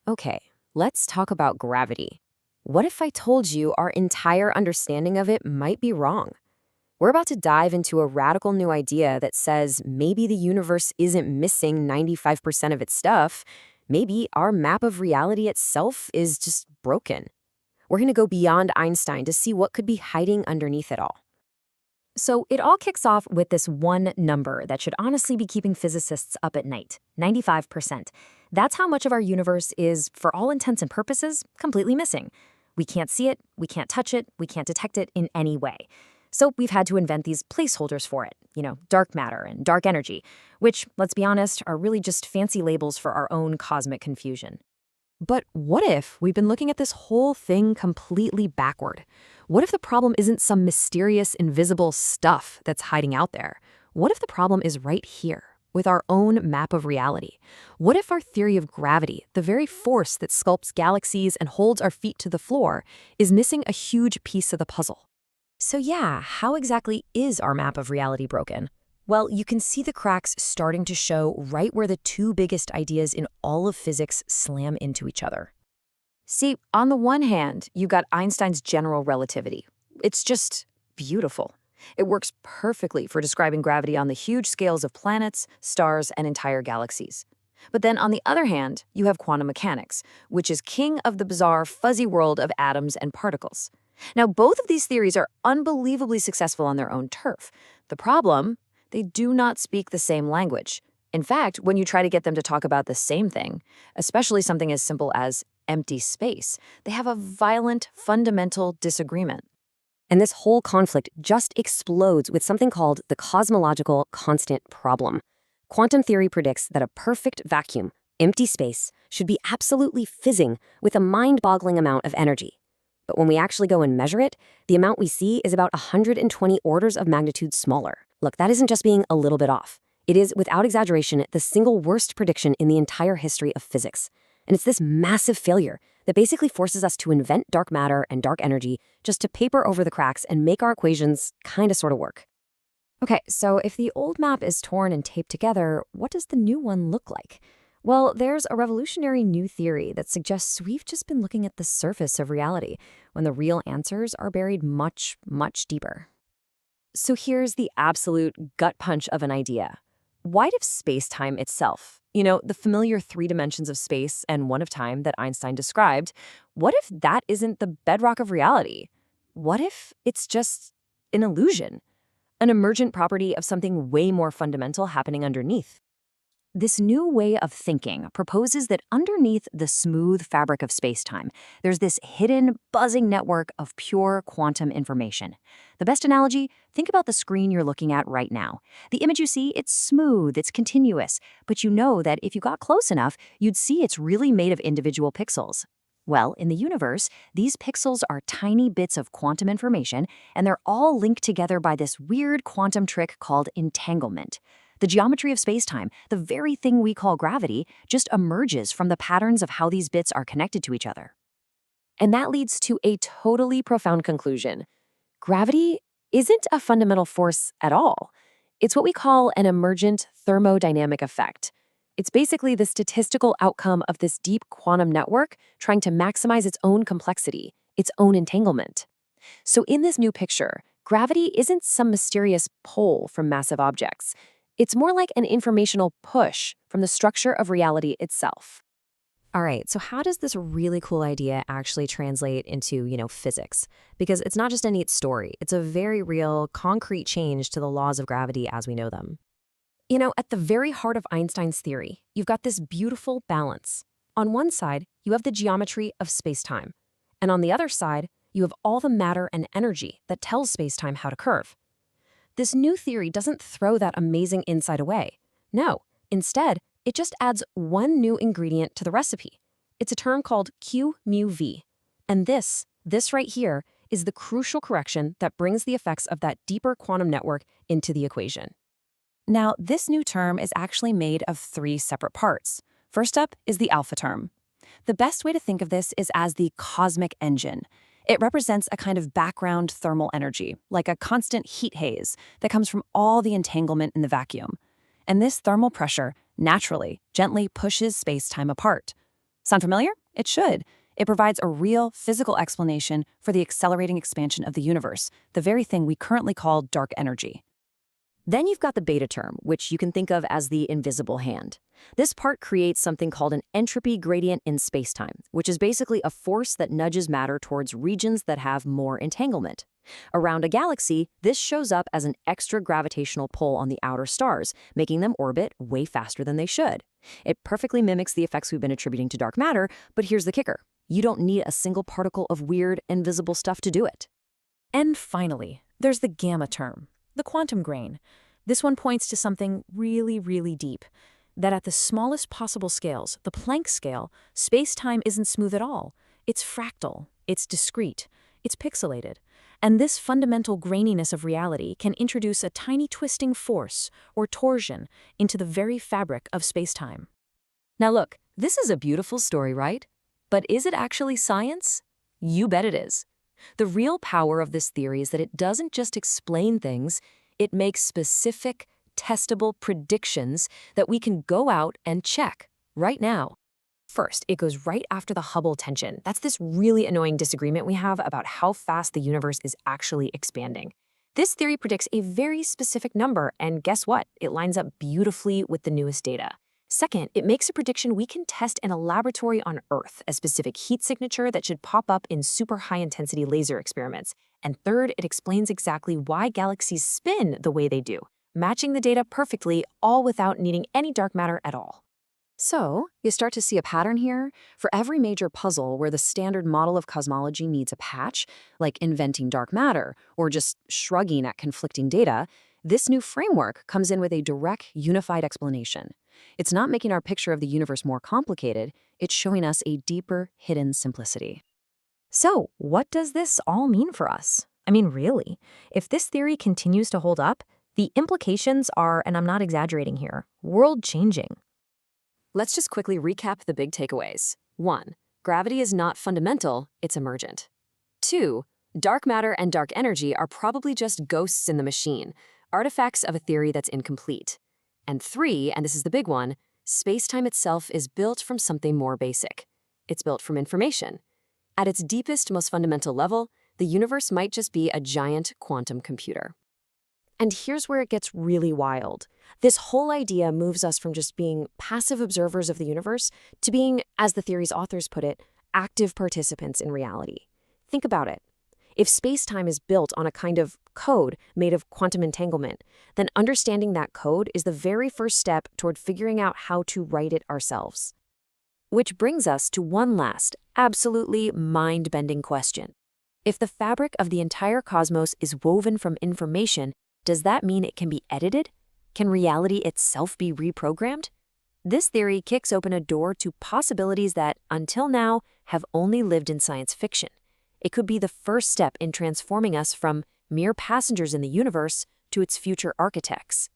Okay, let's talk about gravity. What if I told you our entire understanding of it might be wrong? We're about to dive into a radical new idea that says maybe the universe isn't missing 95% of its stuff. Maybe our map of reality itself is just broken. We're going to go beyond Einstein to see what could be hiding underneath it all. So it all kicks off with this one number that should honestly be keeping physicists up at night, 95%. That's how much of our universe is, for all intents and purposes, completely missing. We can't see it, we can't touch it, we can't detect it in any way. So we've had to invent these placeholders for it, dark matter and dark energy, which, let's be honest, are really just fancy labels for our own cosmic confusion. But what if we've been looking at this whole thing completely backward? What if the problem isn't some mysterious, invisible stuff that's hiding out there? What if the problem is right here, with our own map of reality? What if our theory of gravity, the very force that sculpts galaxies and holds our feet to the floor, is missing a huge piece of the puzzle? So yeah, how exactly is our map of reality broken? Well, you can see the cracks starting to show right where the two biggest ideas in all of physics slam into each other. See, on the one hand, you got Einstein's general relativity. It's just beautiful. It works perfectly for describing gravity on the huge scales of planets, stars, and entire galaxies. But then on the other hand, you have quantum mechanics, which is king of the bizarre, fuzzy world of atoms and particles. Now, both of these theories are unbelievably successful on their own turf. The problem? They do not speak the same language. In fact, when you try to get them to talk about the same thing, especially something as simple as empty space, they have a violent, fundamental disagreement. And this whole conflict just explodes with something called the cosmological constant problem. Quantum theory predicts that a perfect vacuum, empty space, should be absolutely fizzing with a mind-boggling amount of energy. But when we actually go and measure it, the amount we see is about 120 orders of magnitude smaller. Look, that isn't just being a little bit off. It is, without exaggeration, the single worst prediction in the entire history of physics. And it's this massive failure that basically forces us to invent dark matter and dark energy just to paper over the cracks and make our equations kind of sort of work. Okay, so if the old map is torn and taped together, what does the new one look like? Well, there's a revolutionary new theory that suggests we've just been looking at the surface of reality when the real answers are buried much, much deeper. So here's the absolute gut punch of an idea. What if space-time itself, the familiar three dimensions of space and one of time that Einstein described, what if that isn't the bedrock of reality? What if it's just an illusion, an emergent property of something way more fundamental happening underneath? This new way of thinking proposes that underneath the smooth fabric of space-time, there's this hidden, buzzing network of pure quantum information. The best analogy? Think about the screen you're looking at right now. The image you see, it's smooth, it's continuous, but you know that if you got close enough, you'd see it's really made of individual pixels. Well, in the universe, these pixels are tiny bits of quantum information, and they're all linked together by this weird quantum trick called entanglement. The geometry of space-time, the very thing we call gravity, just emerges from the patterns of how these bits are connected to each other. And that leads to a totally profound conclusion. Gravity isn't a fundamental force at all. It's what we call an emergent thermodynamic effect. It's basically the statistical outcome of this deep quantum network trying to maximize its own complexity, its own entanglement. So in this new picture, gravity isn't some mysterious pull from massive objects. It's more like an informational push from the structure of reality itself. All right, so how does this really cool idea actually translate into, physics? Because it's not just a neat story. It's a very real, concrete change to the laws of gravity as we know them. At the very heart of Einstein's theory, you've got this beautiful balance. On one side, you have the geometry of space-time. And on the other side, you have all the matter and energy that tells space-time how to curve. This new theory doesn't throw that amazing insight away. No, instead, it just adds one new ingredient to the recipe. It's a term called Qμ-V. And this right here, is the crucial correction that brings the effects of that deeper quantum network into the equation. Now, this new term is actually made of three separate parts. First up is the alpha term. The best way to think of this is as the cosmic engine. It represents a kind of background thermal energy, like a constant heat haze that comes from all the entanglement in the vacuum. And this thermal pressure, naturally, gently pushes space-time apart. Sound familiar? It should. It provides a real physical explanation for the accelerating expansion of the universe, the very thing we currently call dark energy. Then you've got the beta term, which you can think of as the invisible hand. This part creates something called an entropy gradient in spacetime, which is basically a force that nudges matter towards regions that have more entanglement. Around a galaxy, this shows up as an extra gravitational pull on the outer stars, making them orbit way faster than they should. It perfectly mimics the effects we've been attributing to dark matter, but here's the kicker. You don't need a single particle of weird, invisible stuff to do it. And finally, there's the gamma term, the quantum grain. This one points to something really, really deep, that at the smallest possible scales, the Planck scale, space-time isn't smooth at all. It's fractal, it's discrete, it's pixelated. And this fundamental graininess of reality can introduce a tiny twisting force, or torsion, into the very fabric of space-time. Now look, this is a beautiful story, right? But is it actually science? You bet it is. The real power of this theory is that it doesn't just explain things, it makes specific, testable predictions that we can go out and check right now. First, it goes right after the Hubble tension. That's this really annoying disagreement we have about how fast the universe is actually expanding. This theory predicts a very specific number, and guess what? It lines up beautifully with the newest data. Second, it makes a prediction we can test in a laboratory on Earth, a specific heat signature that should pop up in super high-intensity laser experiments. And third, it explains exactly why galaxies spin the way they do, matching the data perfectly, all without needing any dark matter at all. So, you start to see a pattern here. For every major puzzle where the standard model of cosmology needs a patch, like inventing dark matter or just shrugging at conflicting data, this new framework comes in with a direct, unified explanation. It's not making our picture of the universe more complicated, it's showing us a deeper, hidden simplicity. So, what does this all mean for us? I mean, really, if this theory continues to hold up, the implications are, and I'm not exaggerating here, world-changing. Let's just quickly recap the big takeaways. 1. Gravity is not fundamental, it's emergent. 2. Dark matter and dark energy are probably just ghosts in the machine, artifacts of a theory that's incomplete. And 3, and this is the big one, space-time itself is built from something more basic. It's built from information. At its deepest, most fundamental level, the universe might just be a giant quantum computer. And here's where it gets really wild. This whole idea moves us from just being passive observers of the universe to being, as the theory's authors put it, active participants in reality. Think about it. If space-time is built on a kind of code made of quantum entanglement, then understanding that code is the very first step toward figuring out how to write it ourselves. Which brings us to one last, absolutely mind-bending question. If the fabric of the entire cosmos is woven from information, does that mean it can be edited? Can reality itself be reprogrammed? This theory kicks open a door to possibilities that, until now, have only lived in science fiction. It could be the first step in transforming us from mere passengers in the universe to its future architects.